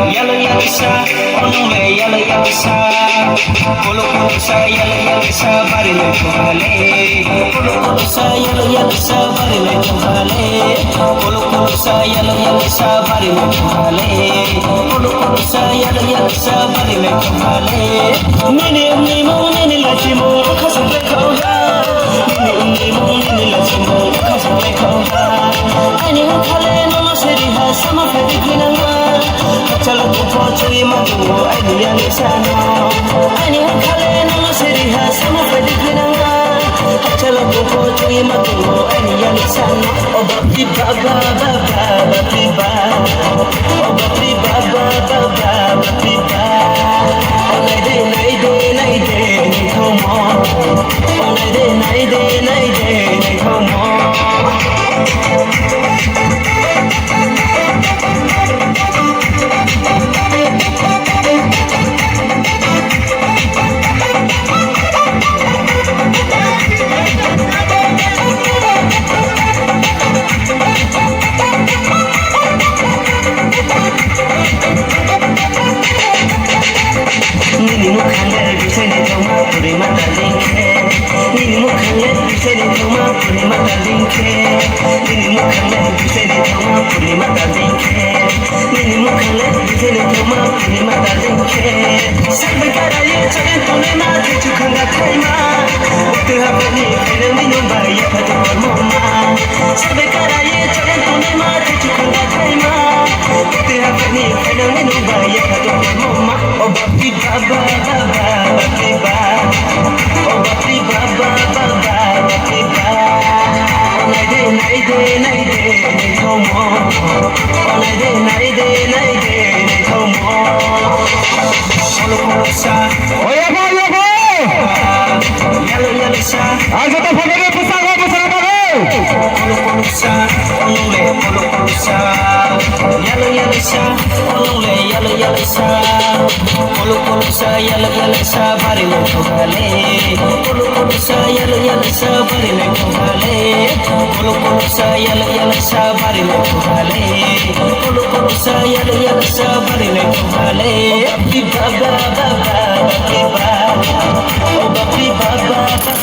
Yellow yellow sa, ono me yellow yellow sa, polo polo sa, yellow sa, bari le kohale. Polo polo sa, yellow sa, bari le kohale. Polo polo sa, yellow sa, bari le kohale. Polo polo sa, yellow sa, bari le kohale. Nini mo nini lachimo, kaso le koha. Nini mo nini lachimo, kaso le koha. Ani khale no seri ha sama phati kinanga. Chalo to chui matu ani ani sano ani khale no seri ha sama phati kinanga. Chalo to chui matu ani ani sano o bapri baba baba bapri baba o bapri baba baba bapri baba o nai de nai come on o nai de nai come on. Nini mukhale bisene thoma puri mata linke Nini mukhale bisene thoma puri mata linke Nini mukhale bisene thoma puri mata linke Nini mukhale bisene thoma puri mata linke Sabbe karaye chale tone ma kechu khanga thaima Tu hapani phene minu bai phatu mama Sabbe karaye chale tone ma kechu khanga thaima Tu hapani phene minu bai phatu mama O bapri baba baba bapri baba O bapri baba baba bapri baba O nai de nai come on O nai de nai come on Polo polo sa Oye, yellow sa आज तो फगरे पुसागा पुसागा Polo polo sa polo polo sa yellow sa yellow sa polo polo sa yellow sa bari le kohale polo polo sa yellow sa bari le kohale polo polo sa yellow sa bari le kohale polo polo sa yellow sa bari le kohale bapri baba baba bapri baba oh bapri baba